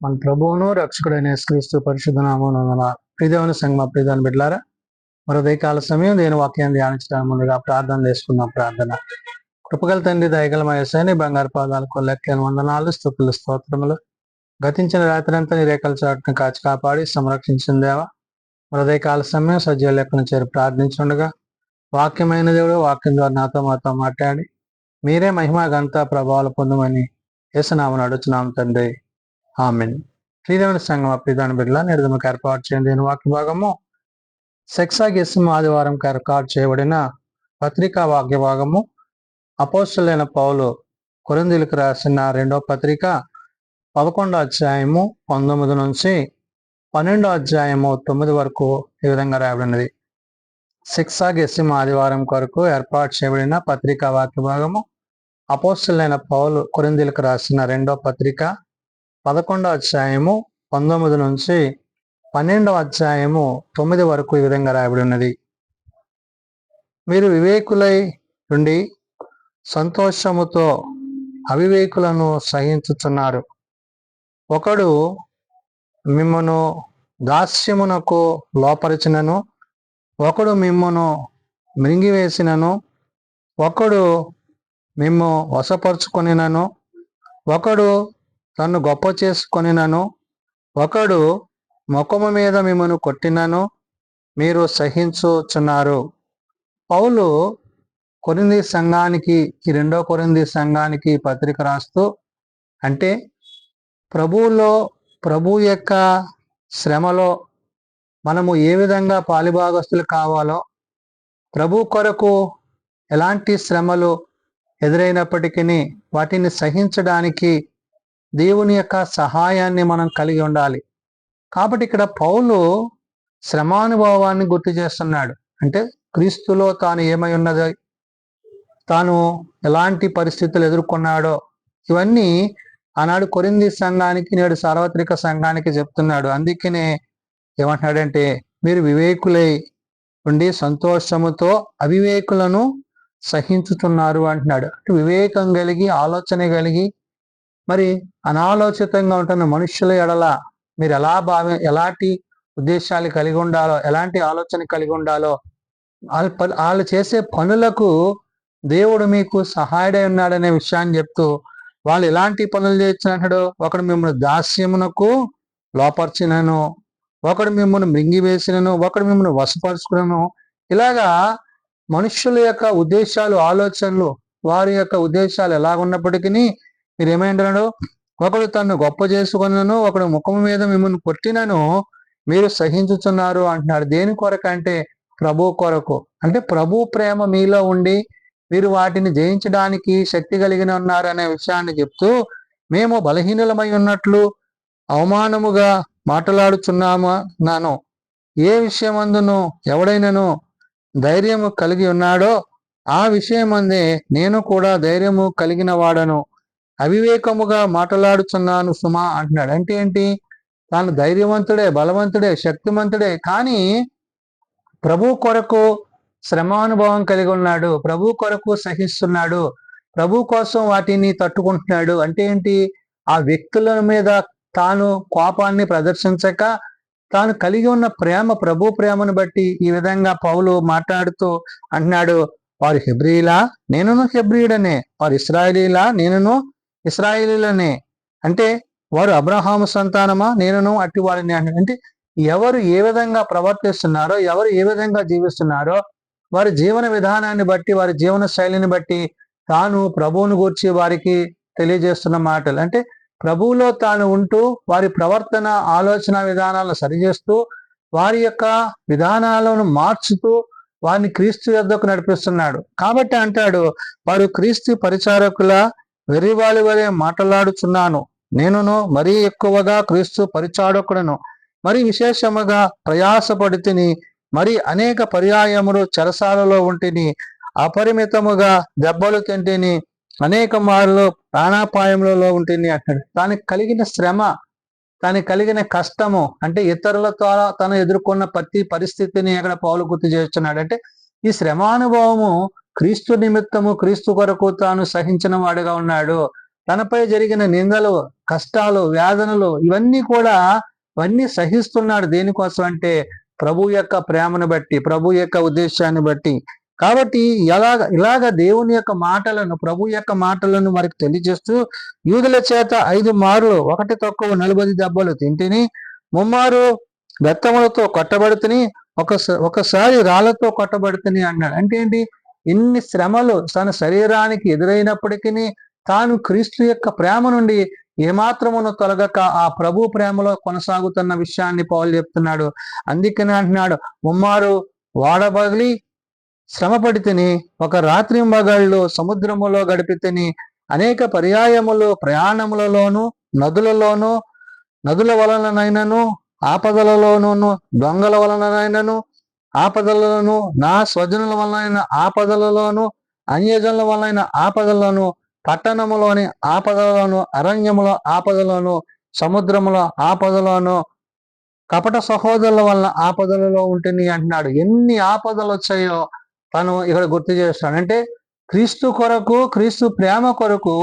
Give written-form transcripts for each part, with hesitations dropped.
మన ప్రభువును రక్షకుడైన యేసుక్రీస్తు పరిశుద్ధ నామమున ప్రియదేవుని సంగమ ప్రియదేవుని బిడ్డలారా, మరో దయకాల సమయం నేను వాక్యాన్ని ధ్యానించడానికి ముందుగా ప్రార్థన చేసుకున్నాం. ప్రార్థన. కృపగల తండ్రి, దయగల మా యేసయ్య, బంగారు పాదాలకు లెక్కలేని వందనాలు, స్తుతులు, స్తోత్రములు. గతించిన రాత్రంతా నీ రేఖల చాటును కాచి కాపాడి సంరక్షించిన దేవా, మరో దయకాల సమయం సజీవ లెక్కను చేరి ప్రార్థించుండగా వాక్యమైన దేవుడు వాక్యం ద్వారా నాతో మాతో మాట్లాడి మీరే మహిమ ఘనత ప్రభావాలు పొందమని యేసునామమున అడుగుచున్నాం తండ్రి. ఆమెన్. శ్రీదేవుని సంగమ ప్రియదాని బిడ్డల నిర్దమకు ఏర్పాటు చేయండి వాక్య భాగము సెక్సాగెస్మ ఆదివారం ఏర్పాటు చేయబడిన పత్రికా వాక్య భాగము అపోస్తలుడైన పౌలు కొరింథీయులకు రాసిన 2వ పత్రిక 11వ అధ్యాయము 19 నుంచి 12వ అధ్యాయము 9 వరకు ఈ విధంగా రాయబడినది. సెక్సాగెస్మ ఆదివారం కొరకు ఏర్పాటు చేయబడిన పత్రికా వాక్య భాగము అపోస్తలుడైన పౌలు కొరింథీయులకు రాసిన 2వ పత్రిక 11వ అధ్యాయము 19 నుంచి 12వ అధ్యాయము 9 వరకు ఈ విధంగా రాయబడి ఉన్నది. మీరు వివేకులై ఉండి సంతోషముతో అవివేకులను సహించుచున్నారు. ఒకడు మిమ్మును దాస్యమునకు లోపరిచినను, ఒకడు మిమ్మును మృంగివేసినను, ఒకడు మిమ్ము వశపరుచుకొనినను, ఒకడు తన్ను గొప్ప చేసుకొనినను, ఒకడు ముఖము మీద మిమ్మను కొట్టినను మీరు సహించుచున్నారు. పౌలు కొరింథీ సంఘానికి, ఈ 2వ కొరింథీ సంఘానికి పత్రిక రాస్తూ, అంటే ప్రభు యొక్క శ్రమలో మనము ఏ విధంగా పాలిభాగస్తులు కావాలో, ప్రభు కొరకు ఎలాంటి శ్రమలు ఎదురైనప్పటికీ వాటిని సహించడానికి దేవుని యొక్క సహాయాన్ని మనం కలిగి ఉండాలి. కాబట్టి ఇక్కడ పౌలు శ్రమానుభవాన్ని గుర్తు చేస్తున్నాడు. అంటే క్రీస్తులో తాను ఏమై ఉన్నదో, తాను ఎలాంటి పరిస్థితులు ఎదుర్కొన్నాడో ఇవన్నీ ఆనాడు కొరింథీ సంఘానికి, నేడు సార్వత్రిక సంఘానికి చెప్తున్నాడు. అందుకనే ఏమంటున్నాడంటే, మీరు వివేకులై ఉండి సంతోషముతో అవివేకులను సహించుతున్నారు అంటున్నాడు. వివేకం కలిగి, ఆలోచన కలిగి, మరి అనాలోచితంగా ఉంటున్న మనుషుల ఎడల మీరు ఎలాంటి ఉద్దేశాలు కలిగి ఉండాలో, ఎలాంటి ఆలోచన కలిగి ఉండాలో, వాళ్ళు చేసే పనులకు దేవుడు మీకు సహాయుడై ఉన్నాడనే విషయాన్ని చెప్తూ, వాళ్ళు ఎలాంటి పనులు చేస్తున్నట్టు, ఒకడు మిమ్మల్ని దాస్యమునకు లోపర్చినను, ఒకడు మిమ్మల్ని మృంగివేసినను, ఒకడు మిమ్మల్ని వశపరుచుకునను, ఇలాగా మనుషుల యొక్క ఉద్దేశాలు, ఆలోచనలు, వారి యొక్క ఉద్దేశాలు ఎలాగున్నప్పటికీ మీరు ఏమైంటున్నాడు, ఒకడు తను గొప్ప చేసుకున్నాను, ఒకడు ముఖం మీద మిమ్మల్ని కొట్టినను మీరు సహించుతున్నారు అంటున్నాడు. దేని కొరకు అంటే ప్రభు కొరకు. అంటే ప్రభు ప్రేమ మీలో ఉండి మీరు వాటిని జయించడానికి శక్తి కలిగిన ఉన్నారు అనే విషయాన్ని చెప్తూ, మేము బలహీనులమై ఉన్నట్లు అవమానముగా మాట్లాడుచున్నాము నాను. ఏ విషయమందును ఎవడైనను ధైర్యము కలిగి ఉన్నాడో ఆ విషయమందే నేను కూడా ధైర్యము కలిగిన వాడను. అవివేకముగా మాట్లాడుచున్నాను సుమా అంటున్నాడు. అంటే ఏంటి? తాను ధైర్యవంతుడే, బలవంతుడే, శక్తివంతుడే, కానీ ప్రభు కొరకు శ్రమానుభవం కలిగి ఉన్నాడు, ప్రభు కొరకు సహిస్తున్నాడు, ప్రభు కోసం వాటిని తట్టుకుంటున్నాడు. అంటే ఏంటి? ఆ వ్యక్తుల మీద తాను కోపాన్ని ప్రదర్శించక, తాను కలిగి ఉన్న ప్రేమ, ప్రభు ప్రేమను బట్టి ఈ విధంగా పౌలు మాట్లాడుతూ అంటున్నాడు, వారు హెబ్రీలా, నేనును హెబ్రీయుడనే, వారు ఇశ్రాయేలీలా, నేనును ఇశ్రాయేలీలనే. అంటే వారు అబ్రహాము సంతానమా, నేనును అట్టి వారిని అంటే ఎవరు ఏ విధంగా ప్రవర్తిస్తున్నారో, ఎవరు ఏ విధంగా జీవిస్తున్నారో, వారి జీవన విధానాన్ని బట్టి, వారి జీవన శైలిని బట్టి తాను ప్రభువును గూర్చి వారికి తెలియజేస్తున్న మాటలు. అంటే ప్రభువులో తాను ఉంటూ వారి ప్రవర్తన, ఆలోచన విధానాలను సరిచేస్తూ, వారి యొక్క విధానాలను మార్చుతూ వారిని క్రీస్తు యొద్దకు నడిపిస్తున్నాడు. కాబట్టి అంటాడు, వారు క్రీస్తు పరిచారకుల వెర్రివాళ్ళ వలె మాట్లాడుచున్నాను, నేనును మరీ ఎక్కువగా క్రీస్తు పరిచారకుడను, మరి విశేషముగా ప్రయాసపడితిని, మరి అనేక పర్యాయములు చెరసాలలో ఉంటిని, అపరిమితముగా దెబ్బలు తింటిని, అనేక మార్లు ప్రాణాపాయములలో ఉంటిని అంటాడు. తనకు కలిగిన శ్రమ, తనకు కలిగిన కష్టము, అంటే ఇతరుల ద్వారా తను ఎదుర్కొన్న ప్రతి పరిస్థితిని అక్కడ పౌలు గుర్తు చేస్తున్నాడు. అంటే ఈ శ్రమానుభవము క్రీస్తు నిమిత్తము, క్రీస్తు కొరకు తాను సహించిన వాడిగా ఉన్నాడు. తనపై జరిగిన నిందలు, కష్టాలు, వేదనలు ఇవన్నీ సహిస్తున్నాడు. దేనికోసం అంటే ప్రభు యొక్క ప్రేమను బట్టి, ప్రభు యొక్క ఉద్దేశాన్ని బట్టి. కాబట్టి ఇలాగ దేవుని యొక్క మాటలను, ప్రభు యొక్క మాటలను మనకు తెలియజేస్తూ, యూదుల చేత 5 మార్లు 1 తక్కువ 40 దెబ్బలు తింటిని, 3 మారు బెత్తములతో కొట్టబడితిని, ఒకసారి రాళ్లతో కొట్టబడితిని అన్నాడు. అంటే ఏంటి? ఇన్ని శ్రమలు తన శరీరానికి ఎదురైనప్పటికీ తాను క్రీస్తు యొక్క ప్రేమ నుండి ఏమాత్రమును తొలగక ఆ ప్రభు ప్రేమలో కొనసాగుతున్న విషయాన్ని పౌలు చెప్తున్నాడు. అందుకని అంటున్నాడు, 3 మారు వాడబగిలి శ్రమ పడితిని, ఒక రాత్రి మగళ్ళు సముద్రములో గడిపితిని, అనేక పర్యాయములు ప్రయాణములలోను నదుల వలననైనను ఆపదలలోనూ దొంగల వలననైనను ఆపదలలోను, నా స్వజనుల వలన ఆపదలలోను, అన్యజనుల వలన ఆపదలను, పట్టణములోని ఆపదలను, అరణ్యముల ఆపదలను, సముద్రముల ఆపదలను, కపట సహోదరుల వలన ఆపదలలో ఉంటుంది అంటున్నాడు. ఎన్ని ఆపదలు వచ్చాయో తను ఇక్కడ గుర్తు చేస్తాడు. అంటే క్రీస్తు కొరకు, క్రీస్తు ప్రేమ కొరకు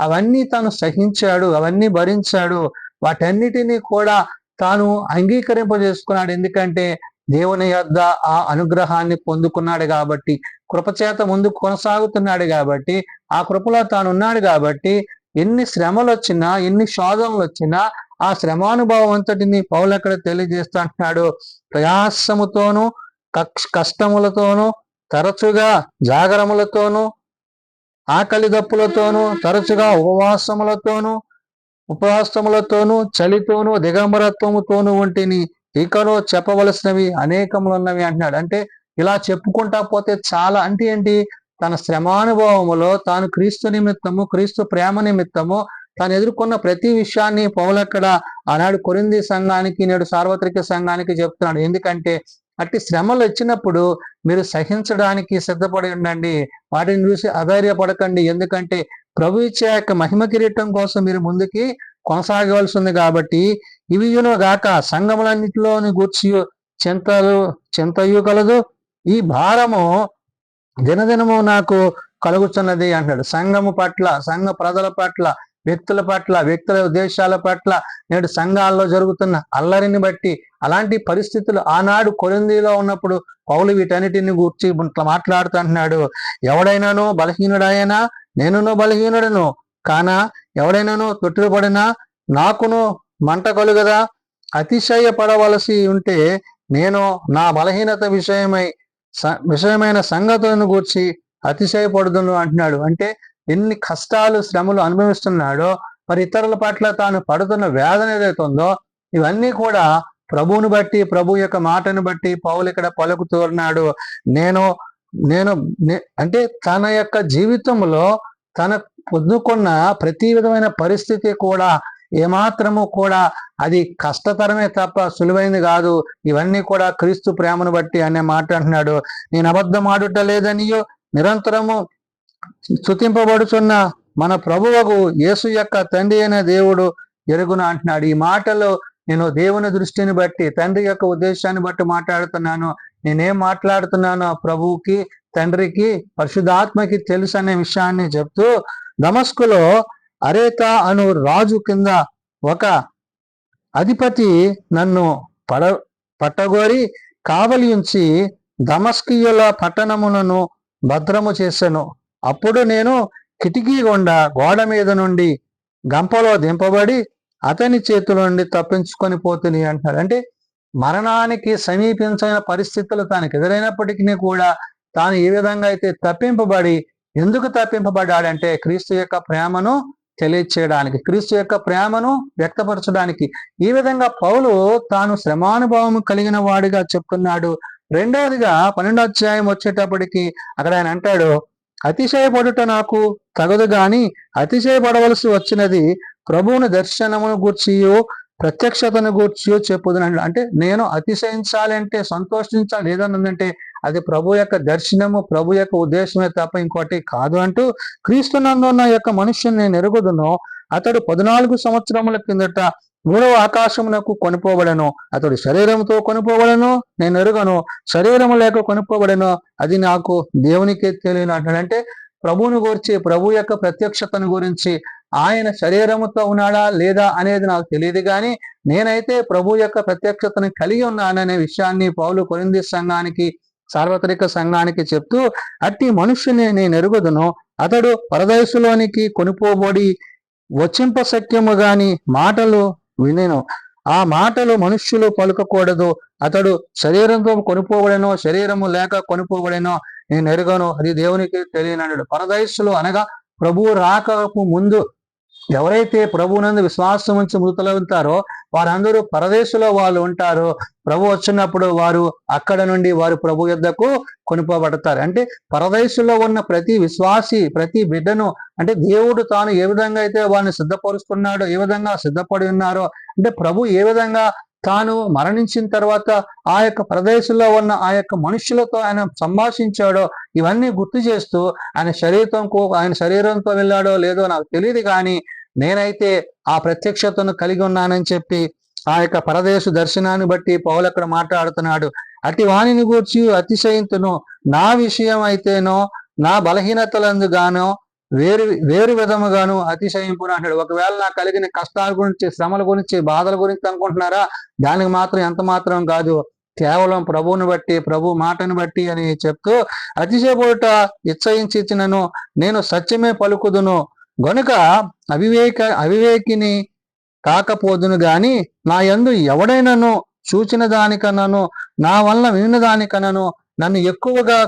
అవన్నీ తాను సహించాడు, అవన్నీ భరించాడు. వాటన్నిటినీ కూడా తాను అంగీకరింపజేసుకున్నాడు. ఎందుకంటే దేవుని యొద్ద ఆ అనుగ్రహాన్ని పొందుకున్నాడు కాబట్టి, కృపచేత ముందుకు కొనసాగుతున్నాడు కాబట్టి, ఆ కృపలో తాను ఉన్నాడు కాబట్టి, ఎన్ని శ్రమలు వచ్చినా, ఎన్ని శోధనలు వచ్చినా ఆ శ్రమానుభవం అంతటిని పౌలు అక్కడ తెలియజేస్తూ అంటున్నాడు. ప్రయాసముతోనూ కష్టములతోనూ, తరచుగా జాగరములతోనూ, ఆకలి దప్పులతోనూ, తరచుగా ఉపవాసములతోనూ, చలితోనూ, దిగంబరత్వముతోనూ వంటిని ఇకను చెప్పవలసినవి అనేకములు ఉన్నవి అంటున్నాడు. అంటే ఇలా చెప్పుకుంటా పోతే చాలా. అంటే ఏంటి? తన శ్రమానుభవములో తాను క్రీస్తు నిమిత్తము, క్రీస్తు ప్రేమ నిమిత్తము తాను ఎదుర్కొన్న ప్రతి విషయాన్ని పౌలు అక్కడ ఆనాడు కొరింథీ సంఘానికి, నేడు సార్వత్రిక సంఘానికి చెప్తున్నాడు. ఎందుకంటే అట్టి శ్రమలు వచ్చినప్పుడు మీరు సహించడానికి సిద్ధపడి ఉండండి, వాటిని చూసి అధైర్యపడకండి. ఎందుకంటే ప్రభు ఇచ్చే యొక్క మహిమ కిరీటం కోసం మీరు ముందుకి కొనసాగవలసి ఉంది కాబట్టి, ఇవియును గాక సంఘములన్నిటిలోని గూర్చి చింతయు కలదు, ఈ భారము దినదినము నాకు కలుగుతున్నది అంటాడు. సంఘము పట్ల, సంఘ ప్రజల పట్ల, వ్యక్తుల ఉద్దేశాల పట్ల, నేడు సంఘాల్లో జరుగుతున్న అల్లరిని బట్టి, అలాంటి పరిస్థితులు ఆనాడు కొరింథీలో ఉన్నప్పుడు పౌలు వీటన్నిటిని గూర్చి మాట్లాడుతూ అంటున్నాడు. ఎవడైనాను బలహీనుడైనా నేనును బలహీనుడను కానా, ఎవడైనాను తొట్టిపడినా నాకును మంట కలుగదా, అతిశయపడవలసి ఉంటే నేను నా బలహీనత విషయమైన సంగతులను గూర్చి అతిశయపడుదును అంటున్నాడు. అంటే ఎన్ని కష్టాలు, శ్రమలు అనుభవిస్తున్నాడో, మరి ఇతరుల పట్ల తాను పడుతున్న వేదన ఏదైతే ఉందో, ఇవన్నీ కూడా ప్రభువుని బట్టి, ప్రభు యొక్క మాటను బట్టి పౌలు ఇక్కడ పలుకుతున్నాడు. అంటే తన యొక్క జీవితంలో తన పొందుకున్న ప్రతి విధమైన పరిస్థితి కూడా ఏమాత్రము కూడా అది కష్టతరమే తప్ప సులువైంది కాదు. ఇవన్నీ కూడా క్రీస్తు ప్రేమను బట్టి అనే మాట అంటున్నాడు. నేను అబద్ధం ఆడుట లేదనియో, నిరంతరము స్తుతింపబడుచున్న మన ప్రభువకు యేసు యొక్క తండ్రి అయిన దేవుడు ఎరుగున అంటున్నాడు. ఈ మాటలో నేను దేవుని దృష్టిని బట్టి, తండ్రి యొక్క ఉద్దేశాన్ని బట్టి మాట్లాడుతున్నాను. నేనేం మాట్లాడుతున్నానో ప్రభువుకి, తండ్రికి, పరిశుద్ధాత్మకి తెలుసు అనే విషయాన్ని చెప్తూ, దమస్కులో అరేతా అను రాజు కింద ఒక అధిపతి నన్ను పట్టగోరి కావలి ఉంచి దమస్కీయుల పట్టణములను భద్రము చేశాను. అప్పుడు నేను కిటికీ గుండా గోడ మీద నుండి గంపలో దింపబడి అతని చేతుల నుండి తప్పించుకొని పోతుని అంటాడు. అంటే మరణానికి సమీపించిన పరిస్థితులు తనకు ఎదురైనప్పటికీ కూడా తాను ఏ విధంగా అయితే ఎందుకు తప్పింపబడ్డాడంటే క్రీస్తు యొక్క ప్రేమను తెలియచేయడానికి, క్రీస్తు యొక్క ప్రేమను వ్యక్తపరచడానికి. ఈ విధంగా పౌలు తాను శ్రమానుభవం కలిగిన వాడిగా చెప్తున్నాడు. రెండవదిగా 12వ అధ్యాయం వచ్చేటప్పటికి అక్కడ ఆయన అంటాడు, అతిశయపడుట నాకు తగదు గాని అతిశయపడవలసి వచ్చినది ప్రభువుని దర్శనమును గూర్చియో ప్రత్యక్షతను గూర్చియో చెప్పుదునండి. అంటే నేను అతిశయించాలి అంటే, సంతోషించాలి ఏదన్నందంటే అది ప్రభు యొక్క దర్శనము, ప్రభు యొక్క ఉద్దేశమే తప్ప ఇంకోటి కాదు అంటూ, క్రీస్తునందున్న యొక్క మనుష్యుని నేను ఎరుగుదును. అతడు 14 సంవత్సరముల కిందట 3వ ఆకాశమునకు కొనిపోబడను. అతడు శరీరంతో కొనిపోబడను, నేను ఎరుగను. శరీరము లేక కొనిపోబడను, అది నాకు దేవునికే తెలియను అంటాడు. అంటే ప్రభువుని గురించి, ప్రభు యొక్క ప్రత్యక్షతను గురించి ఆయన శరీరముతో ఉన్నాడా లేదా అనేది నాకు తెలియదు, కానీ నేనైతే ప్రభు యొక్క ప్రత్యక్షతను కలిగి ఉన్నాననే విషయాన్ని పౌలు కొరింథీ సంఘానికి, సార్వత్రిక సంఘానికి చెప్తూ, అట్టి మనుష్యుని నేను ఎరుగుదును, అతడు పరదయసులోనికి కొనుపోబడి వచ్చింప సఖ్యము గాని మాటలు వినెను, ఆ మాటలు మనుష్యులు పలుకకూడదు, అతడు శరీరంతో కొనుపోబడెనో శరీరము లేక కొనుపోబడెనో నేను ఎరుగను, అది దేవునికి తెలియనన్నాడు. పరదయస్సులు అనగా ప్రభువు రాకకు ముందు ఎవరైతే ప్రభువునందు విశ్వాసం ఉంచి మృతులవుతారో వారందరూ పరదేశంలో వాళ్ళు ఉంటారో, ప్రభు వచ్చినప్పుడు వారు అక్కడ నుండి వారు ప్రభు యొద్దకు కొనుపోబడతారు. అంటే పరదేశంలో ఉన్న ప్రతి విశ్వాసి, ప్రతి బిడ్డను, అంటే దేవుడు తాను ఏ విధంగా అయితే వారిని సిద్ధపరుస్తున్నాడో, ఏ విధంగా సిద్ధపడి ఉన్నారో, అంటే ప్రభు ఏ విధంగా తాను మరణించిన తర్వాత ఆ యొక్క ప్రదేశంలో ఉన్న ఆ యొక్క మనుషులతో ఆయన సంభాషించాడో ఇవన్నీ గుర్తు చేస్తూ, ఆయన శరీరంతో వెళ్ళాడో లేదో నాకు తెలియదు, కానీ నేనైతే ఆ ప్రత్యక్షతను కలిగి ఉన్నానని చెప్పి ఆ యొక్క పరదేశ దర్శనాన్ని బట్టి పౌలు అక్కడ మాట్లాడుతున్నాడు. అట్టి వాణిని గూర్చి అతిశయింతును, నా విషయం అయితేనో నా బలహీనతలందుగానో వేరు విధముగాను అతిశయింపును అంటాడు. ఒకవేళ నాకు కలిగిన కష్టాల గురించి, శ్రమల గురించి, బాధల గురించి అనుకుంటున్నారా, దానికి మాత్రం ఎంత మాత్రం కాదు, కేవలం ప్రభువుని బట్టి, ప్రభు మాటను బట్టి అని చెప్తూ, అతిశయపడుట ఇచ్చయించినను నేను సత్యమే పలుకుదును గనుక అవివేకిని కాకపోదును గాని, నా యందు ఎవడైనను చూచిన దానికన్నాను నా వల్ల వినిన దానికన్నాను నన్ను ఎక్కువగా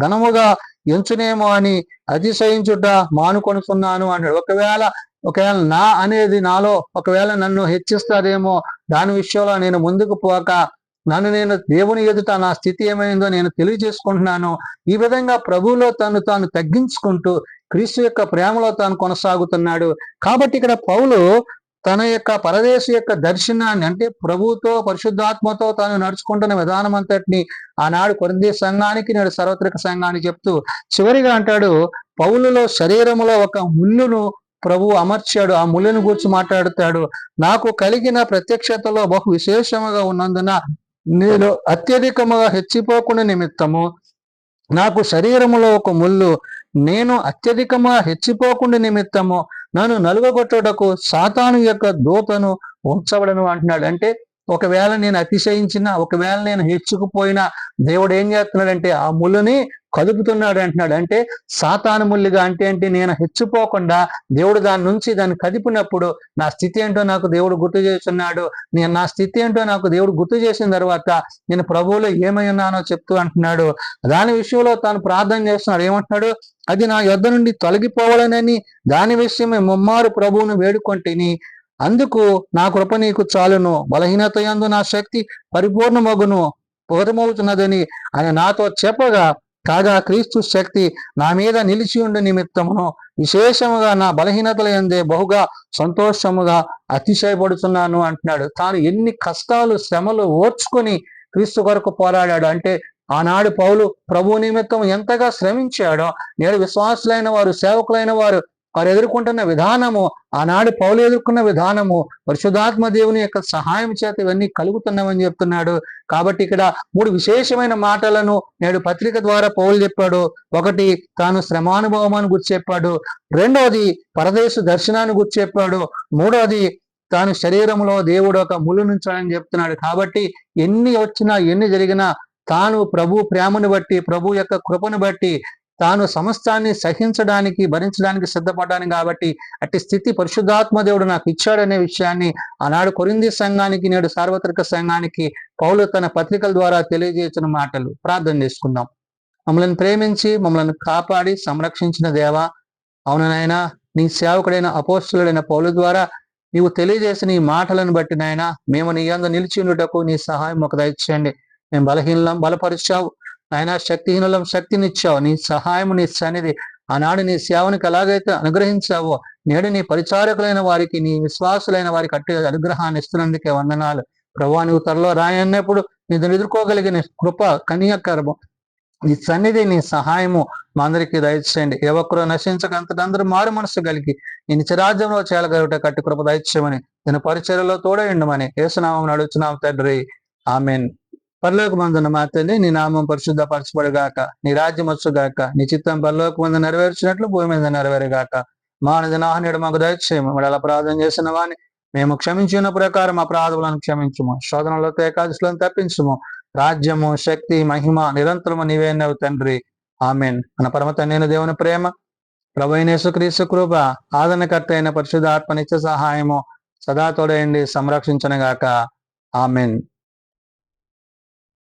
ఘనముగా ఎంచునేమో అని అతిశయించుట మానుకొనుతున్నాను అంటాడు. ఒకవేళ నా అనేది నాలో ఒకవేళ నన్ను హెచ్చిస్తారేమో, దాని విషయంలో నేను ముందుకు పోక నేను దేవుని ఎదుట నా స్థితి ఏమైందో నేను తెలియజేసుకుంటున్నాను. ఈ విధంగా ప్రభువులో తాను తగ్గించుకుంటూ క్రీస్తు యొక్క ప్రేమలో తాను కొనసాగుతున్నాడు. కాబట్టి ఇక్కడ పౌలు తన యొక్క పరదేశ యొక్క దర్శనాన్ని, అంటే ప్రభువుతో పరిశుద్ధాత్మతో తాను నడుచుకుంటున్న విధానం అంతటిని ఆనాడు కొరింథీ సంఘానికి, నేడు సార్వత్రిక సంఘానికి చెప్తూ చివరిగా అంటాడు, పౌలులో శరీరములో ఒక ముళ్ళును ప్రభువు అమర్చాడు, ఆ ముళ్ళును గురించి మాట్లాడుతాడు. నాకు కలిగిన ప్రత్యక్షతలో బహు విశేషముగా ఉన్నందున నేను అత్యధికముగా హెచ్చిపోకుండా నిమిత్తము నాకు శరీరములో ఒక ముళ్ళు, నేను అత్యధికముగా హెచ్చిపోకుండా నిమిత్తము నన్ను నలుగగొట్టుటకు సాతాను యొక్క దూతను ఉంచబడను అంటున్నాడు. అంటే ఒకవేళ నేను అతిశయించినా, ఒకవేళ నేను హెచ్చుకుపోయినా దేవుడు ఏం చేస్తున్నాడంటే ఆ ముళ్ళుని కదుపుతున్నాడు అంటున్నాడు. అంటే సాతాను ముళ్ళుగా అంటే నేను హెచ్చిపోకుండా దేవుడు దాన్ని కదిపినప్పుడు నా స్థితి ఏంటో నాకు దేవుడు గుర్తు చేస్తున్నాడు. నా స్థితి ఏంటో నాకు దేవుడు గుర్తు చేసిన తర్వాత నేను ప్రభువులో ఏమై ఉన్నానో చెప్తూ అంటున్నాడు. దాని విషయంలో తాను ప్రార్థన చేస్తున్నాడు. ఏమంటున్నాడు, అది నా యొద్ద నుండి తొలగిపోవాలనని దాని విషయమే ముమ్మారు ప్రభువును వేడుకొంటిని, అందుకు నా కృప నీకు చాలును, బలహీనత యందు నా శక్తి పరిపూర్ణమగును పూర్ణమవుతున్నదని ఆయన నాతో చెప్పగా, కాగా క్రీస్తు శక్తి నా మీద నిలిచి ఉండే నిమిత్తమును విశేషముగా నా బలహీనతల యందే బహుగా సంతోషముగా అతిశయపడుతున్నాను అంటున్నాడు. తాను ఎన్ని కష్టాలు, శ్రమలు ఓర్చుకొని క్రీస్తు కొరకు పోరాడాడు. అంటే ఆనాడు పౌలు ప్రభు నిమిత్తం ఎంతగా శ్రమించాడో, నేడు విశ్వాసులైన వారు, సేవకులైన వారు ఎదుర్కొంటున్న విధానము, ఆనాడు పౌలు ఎదుర్కొన్న విధానము పరిశుద్ధాత్మ దేవుని యొక్క సహాయం చేత ఇవన్నీ కలుగుతున్నామని చెప్తున్నాడు. కాబట్టి ఇక్కడ 3 విశేషమైన మాటలను నేడు పత్రిక ద్వారా పౌలు చెప్పాడు. ఒకటి, తాను శ్రమానుభవాన్ని గుర్తు చెప్పాడు. రెండవది, పరదేశ దర్శనాన్ని గుర్తు చెప్పాడు. మూడవది, తాను శరీరంలో దేవుడు ఒక ముళ్ళు నుంచాడని చెప్తున్నాడు. కాబట్టి ఎన్ని వచ్చినా, ఎన్ని జరిగినా తాను ప్రభు ప్రేమను బట్టి, ప్రభు యొక్క కృపను బట్టి తాను సమస్తాన్ని సహించడానికి, భరించడానికి సిద్ధపడ్డాను. కాబట్టి అట్టి స్థితి పరిశుద్ధాత్మ దేవుడు నాకు ఇచ్చాడనే విషయాన్ని ఆనాడు కొరింథీ సంఘానికి, నేడు సార్వత్రిక సంఘానికి పౌలు తన పత్రికల ద్వారా తెలియజేసిన మాటలు. ప్రార్థన చేసుకుందాం. మమ్మల్ని ప్రేమించి మమ్మల్ని కాపాడి సంరక్షించిన దేవా, అవును నాయనా, నీ సేవకుడైన అపోస్తులుడైన పౌలు ద్వారా నీవు తెలియజేసిన ఈ మాటలను బట్టి నాయనా, మేము నీ యందు నిలిచి ఉండుటకు నీ సహాయం మాకు దయచేయండి. మేము బలహీనం బలపరిచావు నాయనా, శక్తిహీనులం శక్తినిచ్చావు. నీ సహాయం, నీ సన్నిధి ఆనాడు నీ సేవనికి ఎలాగైతే అనుగ్రహించావో నేడు నీ పరిచారకులైన వారికి, నీ విశ్వాసులైన వారికి అట్టి అనుగ్రహాన్ని ఇస్తున్నందుకే వందనాలు ప్రభువా. నువ్వు త్వరలో రాయన్నప్పుడు నేను ఎదుర్కోగలిగిన కృప, కనియకరము, నీ సన్నిధి, నీ సహాయము మా అందరికీ దయచేయండి. ఏ ఒక్కరూ నశించకంతటందరూ మారు మనసు కలిగి ఈ నిత్యరాజ్యంలో చేరగలుగుట కట్టి కృప దయచేయమని, నేను పరిచర్యలో తోడైండమని యేసునామమున అడుగుచున్నాం తండ్రి, ఆమెన్. పరలోకమందున్న మా తండ్రి, నీ నామం పరిశుద్ధపరచబడుగాక, నీ రాజ్యం వచ్చుగాక, నీ చిత్తం పరలోకమందు నెరవేర్చినట్లు భూమి మీద నెరవేరుగాక. మా దినాహనుడు మాకు దయచేయము. అలా ప్రార్థన చేసిన వాడిని మేము క్షమించిన ప్రకారం అపరాధములను క్షమించుము. శోధనలతో ఏకాదశులను తప్పించుము. రాజ్యము, శక్తి, మహిమ నిరంతరము నీవేనవు తండ్రి. ఆమెన్. మన పరమ తండ్రి దేవుని ప్రేమ, ప్రభువైన యేసుక్రీస్తు కృప, ఆదరణకర్త అయిన పరిశుద్ధాత్మ నిత్య సహాయము సదా తోడయండి సంరక్షించనుగాక. ఆమెన్.